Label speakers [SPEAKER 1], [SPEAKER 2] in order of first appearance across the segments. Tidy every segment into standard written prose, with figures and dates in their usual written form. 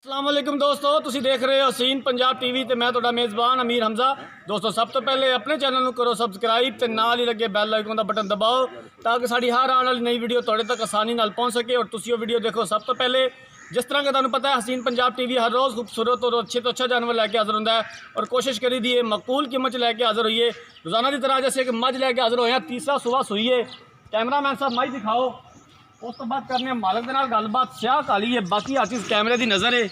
[SPEAKER 1] अस्सलामुअलैकुम दोस्तों, तुसी देख रहे हो हसीन पंजाब टीवी ते मैं तुहाडा मेज़बान अमीर हमजा। दोस्तों सब तो पहले अपने चैनल नूं करो सबसक्राइब ते नाल ही लगे बैल आइकन दा बटन दबाओ ताकि साडी हर आने वाली नई वीडियो तुहाडे तक आसानी नाल पहुँच सके और तुसी वो वीडियो देखो सब तो पहले। जिस तरह का तुहानूं पता है हसीन पंजाब टीवी हर रोज़ खूबसूरत और अच्छे तो अच्छा जानवर लैके हाज़र होंदा है और कोशिश करी दी है मकबूल कीमत लैके हाज़र होइए। रोज़ाना की तरह जैसे कि मझ लैके हाज़र होए हैं, तीसरा सुबह सुई है। कैमरामैन साहब मझ दिखाओ, उस तो बाद करने मालक दे नाल गलबात। स्याह काली है, बाकी हर चीज़ कैमरे की नज़र है।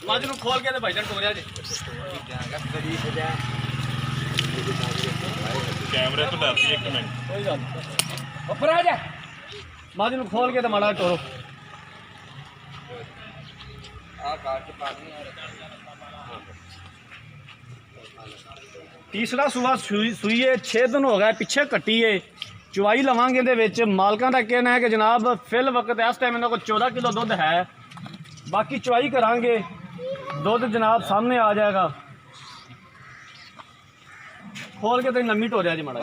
[SPEAKER 1] मझ नूं खोल के भाईजान टोरिया जी
[SPEAKER 2] कैमरे तो डरती है। 1 मिनट
[SPEAKER 1] कोई गल नहीं, ऊपर आ जा। मझ नूं खोल के माड़ा टोरो। तीसरा सुबह सुई है, 6 दिन हो गए पिछे कट्टी है। चुवाई लवांगे दे विच मालकां दा कहना है कि जनाब फिल वक्त इस टाइम इन्हां कोल 14 किलो दुध है। बाकी चुवाई करांगे, दुध जनाब सामने आ जाएगा। खोल के तेरी लम्मी टोरिया जी माड़ा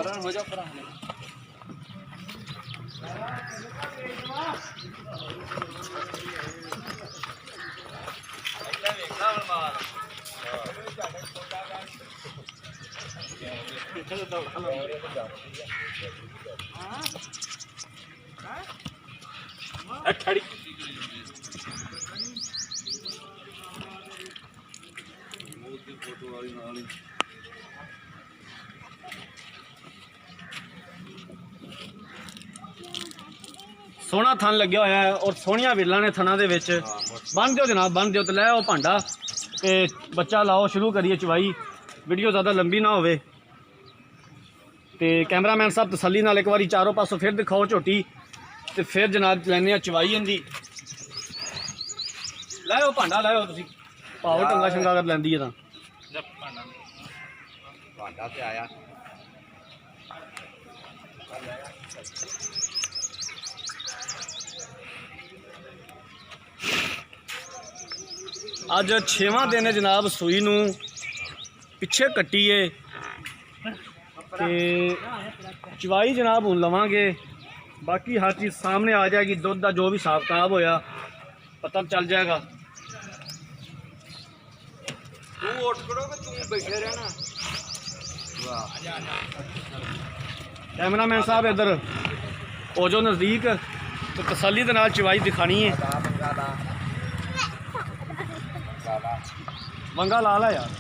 [SPEAKER 2] खड़ी
[SPEAKER 1] सोहना थन लग्या होया है और सोहनिया विरलां ने थना दे विच। बन दिओ जनाब, बन दिओ तो लै आओ भांडा ते बच्चा लाओ, शुरू करिए चुवाई। वीडियो ज़्यादा लंबी ना होवे ते कैमरामैन साहब तसल्ली नाल एक बारी चारों पासों फिर दिखाओ झोटी ते फिर जनाब लैने चुवाई इहदी। लाओ भांडा, लाओ तुसीं पाओ टंगा शंगा कर लैंदी है तां
[SPEAKER 3] भांडा ते आया
[SPEAKER 1] अज 6वां दिन है जनाब सूई नूं पिछे कट्टी है ते चवाई जनाब हुण लवांगे। बाकी हर चीज़ सामने आ जाएगी, दुध का जो भी हिसाब किताब होया पता चल जाएगा।
[SPEAKER 3] तू उठ खड़ो कि तू बैठे रहना।
[SPEAKER 1] कैमरामैन साहब इधर हो जो नज़दीक तो तसल्ली दे नाल चवाई दिखानी है। वंगा ला ला यार।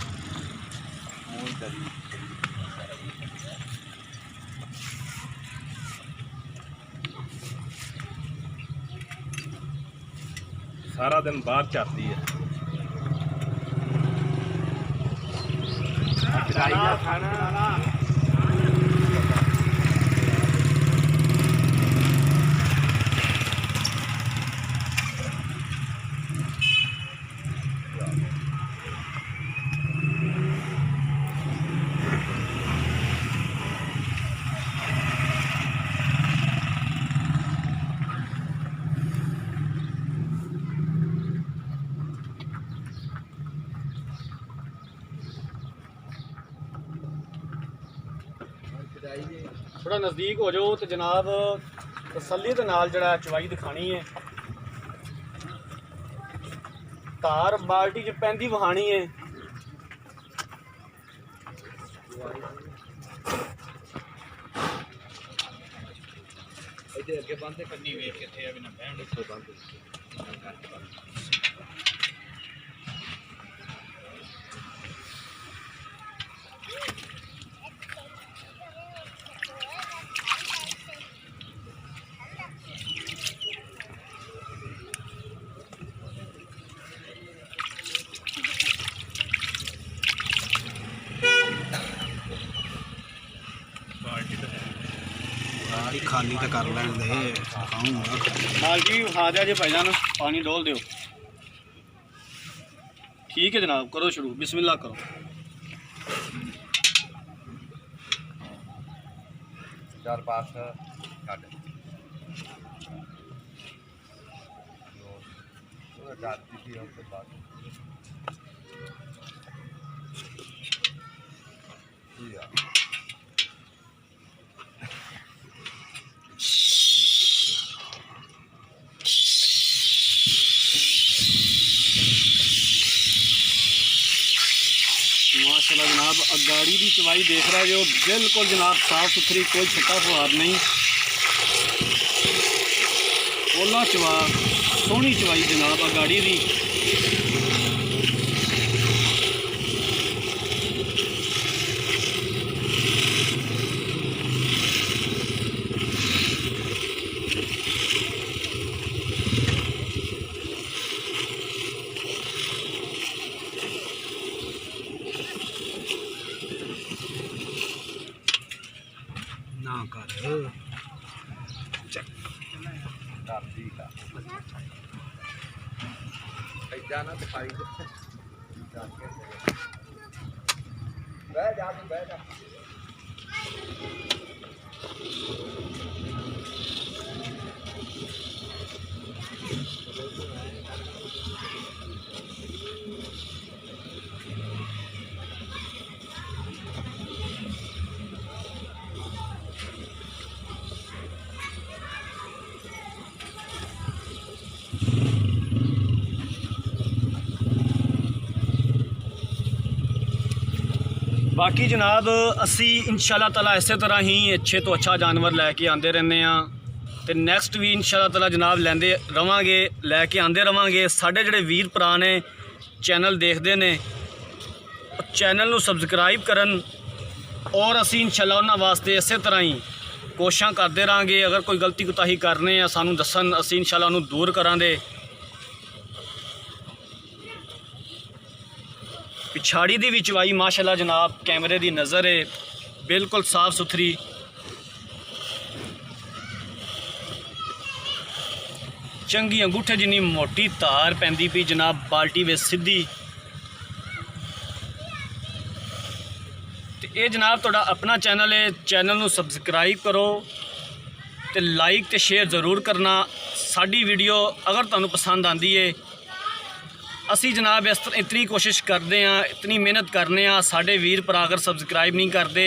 [SPEAKER 2] सारा दिन बाहर जाती है।
[SPEAKER 1] थोड़ा नज़दीक हो जाओ तो जनाब तसल्ली दे नाल जड़ा चवाई दिखानी है। धार बाल्टी च पैंदी वहानी है।
[SPEAKER 3] इधर अगे बंद करनी वेख किथे है बिना बैंड इथे बंद खाली तो कर लैन दे
[SPEAKER 1] मालकी भी खा दिया जे भाईजान, पानी डोल दो। ठीक है जनाब, करो शुरू, बिस्मिल्लाह करो।
[SPEAKER 3] चार पास कट जाती थी उसके बाद
[SPEAKER 1] गाड़ी की चवाई देख रहे हो, बिल्कुल जनाब साफ सुथरी, कोई छट्टा फुहार नहीं, ओला चवा सोहनी चवाई जनाब आ गाड़ी की।
[SPEAKER 3] ना कर करती का ऐसा ना दिखाई दे बह जा तू बह जा।
[SPEAKER 1] बाकी जनाब असी इंशाल्लाह ताला इस तरह ही अच्छे तो अच्छा जानवर लैके आते रहने तो नैक्सट भी इंशाल्लाह ताला जनाब लेंदे रवांगे, लैके आते रवांगे। साढ़े जिहड़े वीर भरा ने चैनल देखते हैं, चैनल नूं सबसक्राइब करन और असी इंशाल्लाह उन्हां वास्ते इस तरह ही कोशिशां करते रहांगे। अगर कोई गलती कोताही करने सानूं दस्सन, असी इंशाल्लाह उन्हूं दूर करांगे। पिछाड़ी दी भी चवाई माशाल्लाह जनाब कैमरे दी नज़र है, बिल्कुल साफ सुथरी। चंगी अंगूठे जिन्नी मोटी धार पैंदी पई जनाब, बाल्टी वे सीधी। ते ये जनाब तुहाडा अपना चैनल है, चैनल नूं सबसक्राइब करो ते लाइक ते शेयर ज़रूर करना। साडी वीडियो अगर तुहानूं पसंद आंदी है, असी जनाब इतनी कोशिश करते हैं, इतनी मेहनत करने, साढ़े वीर भरा अगर सबसक्राइब नहीं करते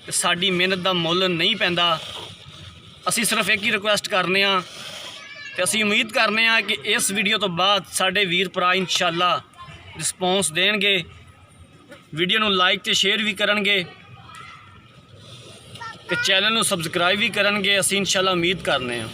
[SPEAKER 1] तो साड़ी मेहनत का मुल नहीं पैंदा। असी सिर्फ एक ही रिक्वेस्ट करने तो असी उम्मीद करने कि इस वीडियो तो बाद साढ़े वीर भरा इंशाल्लाह रिस्पॉन्स देंगे, वीडियो नूं लाइक ते शेयर भी करनगे ते चैनल नूं सबसक्राइब भी करनगे। असी इंशाल्लाह उम्मीद करने।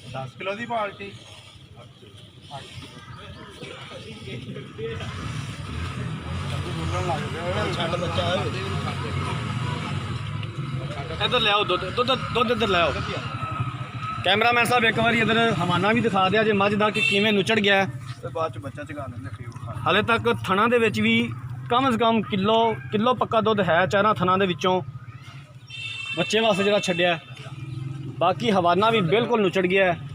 [SPEAKER 2] दस किलो की बाल्टी
[SPEAKER 1] इधर ले आओ, दुध इधर ले आओ। कैमरामैन साहब एक बार इधर हवाना भी दिखा दिया जे मझ का कि किवें नुचड़ गया।
[SPEAKER 3] बाद बच्चा चगा लेंगे
[SPEAKER 1] हाले तक थणा दे विच भी कम से कम किलो पक्का दुध है चारां थणा दे विचों, बच्चे वास्ते जिहड़ा छड्डिया। बाकी हवाना भी बिल्कुल नुचड़ गया है।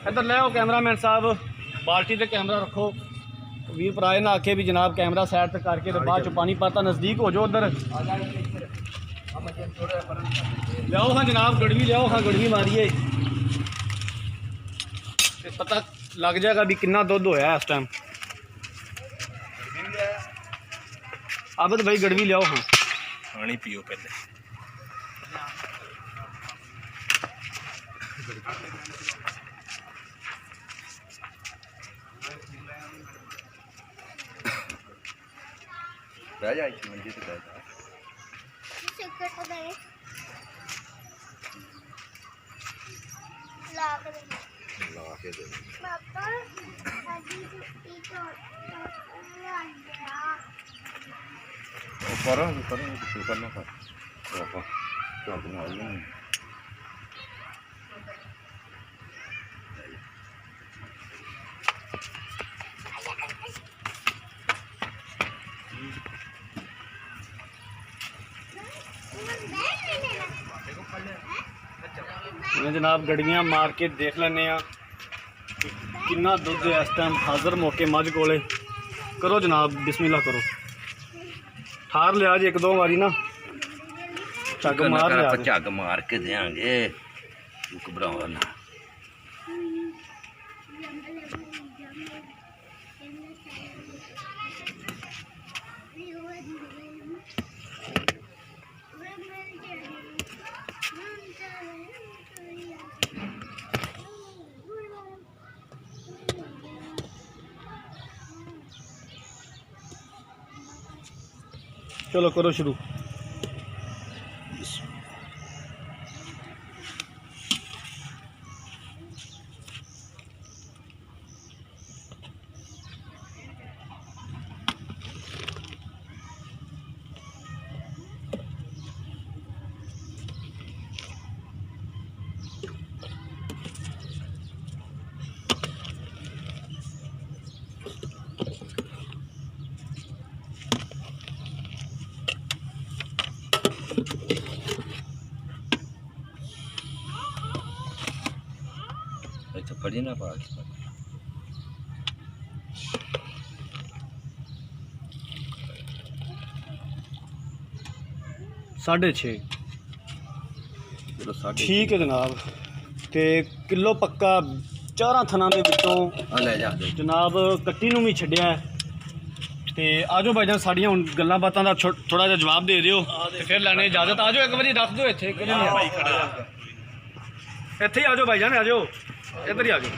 [SPEAKER 1] इधर ले आओ कैमरामैन साहब, बाल्टी ते कैमरा रखो। वीर भरा ने आखे भी जनाब कैमरा साइड तक करके तो बाद चो पानी पाता, नज़दीक हो जाओ। उधर लियाओ हाँ जनाब, गड़वी लियाओ हाँ, गड़वी मारिए तो पता लग जाएगा भी कितना दुध होया इस टाइम। आबद भाई गड़वी लियाओ हाँ,
[SPEAKER 2] पानी पियो पहले।
[SPEAKER 3] बह जा इस मंजे पे, बह जा ला के दे करो कुछ करना कर तो अपना नहीं
[SPEAKER 1] जनाब गड़ियाँ मार के देख लें कितना दुध है इस टाइम हाजिर मौके मझ कोले। करो जनाब बिस्मिल्लाह करो। ठार लिया जी एक दो बारी ना झग मार लिया जी।
[SPEAKER 3] झग मार के देंगे तू घबराओ ना।
[SPEAKER 1] चलो करो शुरू।
[SPEAKER 3] तो पड़ी ना पास
[SPEAKER 1] 6.5
[SPEAKER 3] चलो साढ़े
[SPEAKER 1] ठीक है जनाब। ते किलो पक्का चारां थना दे विचों
[SPEAKER 3] आ ले जा दे
[SPEAKER 1] जनाब कट्टी नूं भी छड्डिया है। ते आजो भाईजान साड़ियां हुण गल्लां बातां दा थोड़ा जिहा जवाब दे दिओ ते फिर लैने इजाजत। आजो एक बारी रख दो इत्थे इत्थे ही आजो भाईजान आजो इधर ही आजो।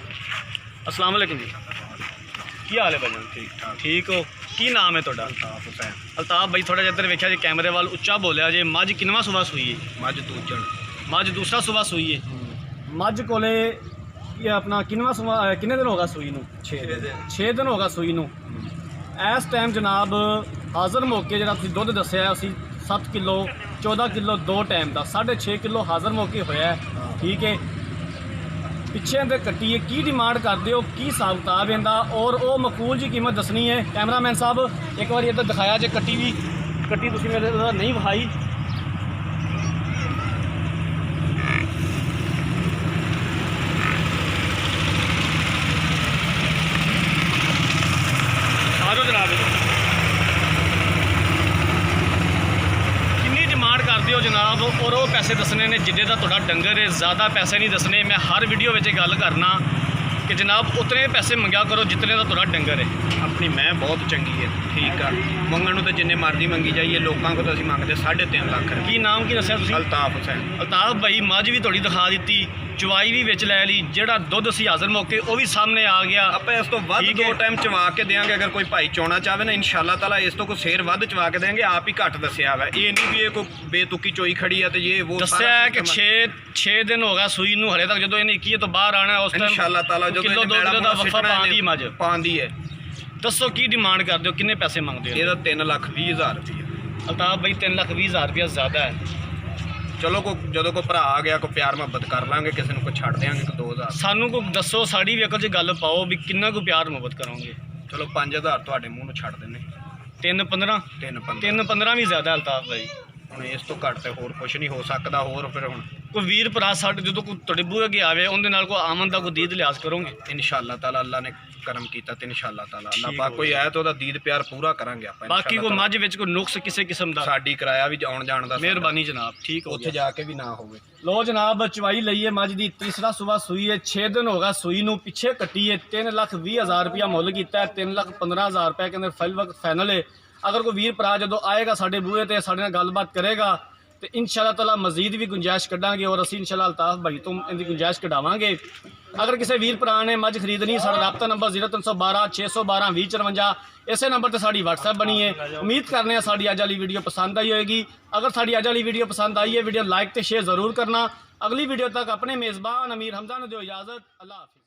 [SPEAKER 1] अस्सलाम वालेकुम जी की हाल है भाईजान? ठीक ठाक ठीक हो? की नाम है तुहाडा? अल्ताफ हुसैन। अल्ताफ भाई थोड़ा जिहा इधर वेख्या जी कैमरे वाल उच्चा बोलिया जे। मझ किनवा सुबह सूई है? मझ दूसरा सुबह सूई है। मझ कोले ये अपना किनवा सुबह किन्ने दिन होगा सूई नूं? 6 दिन होगा सूई नूं। इस टाइम जनाब हाज़र मौके जो दुध दसिया उसी 7 किलो 14 किलो 2 टाइम का 6.5 किलो हाज़र मौके होया है। ठीक है पिछे अंदर कट्टिए की डिमांड करते हो की हिसाब किताब इनका और वो मकबूल जी कीमत दसनी है। कैमरामैन साहब एक बार इधर दिखाया जे कट्टी भी कट्टी तुसीं मेरे नहीं विखाई। आजो जनाब किन्नी डिमांड करते हो जनाब और वो पैसे दसने ने जिन्ने का तुहाडा डंगर है। ज़्यादा पैसे नहीं दसने। मैं हर वीडियो में गल करना कि जनाब उतने पैसे मंगया करो जितने का तुहाडा डंगर है।
[SPEAKER 2] अपनी मैं बहुत चंगी है ठीक है मंगण तो जिन्ने मर्जी मंगी जाइए लोगों को तो असं मंगते 3.5 लाख रुपये।
[SPEAKER 1] की नाम की दसिया तुसीं?
[SPEAKER 2] अल्ताफ हुसैन।
[SPEAKER 1] अल्ताफ भाई मझ भी थोड़ी दिखा दी चवाई भी विच लै ली जिहड़ा दुध असीं हाज़र मौके वो भी सामने आ गया।
[SPEAKER 2] आप इस तो वध
[SPEAKER 1] ठीक
[SPEAKER 2] 2
[SPEAKER 1] है।
[SPEAKER 2] टाइम चवा के देंगे अगर कोई भाई चोना चाहे ना इंशाल्लाह ताला इस तो कोई शेर वध चवा के देंगे। आप ही घट दसिया है ये नहीं भी ये कोई बेतुकी चोई खड़ी है तो ये वो
[SPEAKER 1] दसिया है कि 6 दिन हो गया सूई नूं हले तक जो इन्हें 21 तो बाहर आना है उस टाइम
[SPEAKER 2] इंशाल्लाह ताला जो
[SPEAKER 1] किलो 2 किलो का वफा पाँदी मझ
[SPEAKER 2] पाँदी है।
[SPEAKER 1] दसो की डिमांड करते हो किन्ने पैसे मंगते हो?
[SPEAKER 2] ये 3,20,000 रुपये।
[SPEAKER 1] अल्ताफ भाई 3,20,000 रुपया ज़्यादा है।
[SPEAKER 2] चलो को जो कोई भरा आ गया कोई प्यार मुहब्बत कर लांगे किसी को छड़ देंगे 2,000।
[SPEAKER 1] सानू को दसो साड़ी भी अकल च गल पाओ भी किन्ना को प्यार मुहब्बत करोगे?
[SPEAKER 2] चलो 5,000 ਤੁਹਾਡੇ ਮੂੰਹ ਨੂੰ ਛੱਡ ਦਿੰਨੇ।
[SPEAKER 1] 3-15 3-15 भी ज़्यादा अल्ताफ भाई।
[SPEAKER 2] ਹੁਣ ਇਸ ਤੋਂ ਘੱਟ ਤੇ ਹੋਰ ਕੁਝ ਨਹੀਂ ਹੋ ਸਕਦਾ। ਹੋਰ ਫਿਰ ਹੁਣ
[SPEAKER 1] कोई वीर भरा साढ़े जो तुहाडे बूहे अगे आवे उहदे नाल कोई आमन दा कोई दीद लिहाज करोगे?
[SPEAKER 2] इंशाअल्लाह ताला अल्लाह ने करम कीता ते इंशाअल्लाह ताला अल्लाह पाक कोई आया तो ਉਹਦਾ ਦੀਦ ਪਿਆਰ ਪੂਰਾ ਕਰਾਂਗੇ ਆਪਾਂ।
[SPEAKER 1] बाकी कोई मझ विच कोई नुक्स किसी किस्म दा
[SPEAKER 2] ਸਾਡੀ ਕਿਰਾਇਆ ਵੀ ਆਉਣ ਜਾਣ ਦਾ
[SPEAKER 1] मेहरबानी जनाब ठीक हो
[SPEAKER 2] ਉੱਥੇ
[SPEAKER 1] गया।
[SPEAKER 2] ਜਾ ਕੇ ਵੀ ਨਾ ਹੋਵੇ।
[SPEAKER 1] लो जनाब चवाई लईए मझ दी तीसरा सुबह सूई है 6 दिन होगा सूई नूं पिछे कट्टी है 3,20,000 रुपया मुल कीता है 3,15,000 रुपये के अंदर फाइनल है। अगर कोई वीर भरा जो आएगा साढ़े बूहे ते साढ़े नाल गलबात करेगा तो इंशाअल्लाह ताला मजीद भी गुंजाइश कढ़ांगे और असीं इंशाअल्लाह अल्ताफ भाई तो इनकी गुंजाइश कढ़ावांगे। अगर किसी वीर भरा ने मझ खरीदनी साढ़ा राबता नंबर 0312 612 2054 इसे नंबर पर साड़ी व्हाट्सएप बनी है। उम्मीद करने साड़ी अज वाली वीडियो पसंद आई होगी। अगर साड़ी अज वाली वीडियो पसंद आई है वीडियो लाइक तो शेयर ज़रूर करना। अगली वीडियो तक अपने मेज़बान अमीर हमजा ने दो इजाज़त। अल्लाह हाफ़िज़।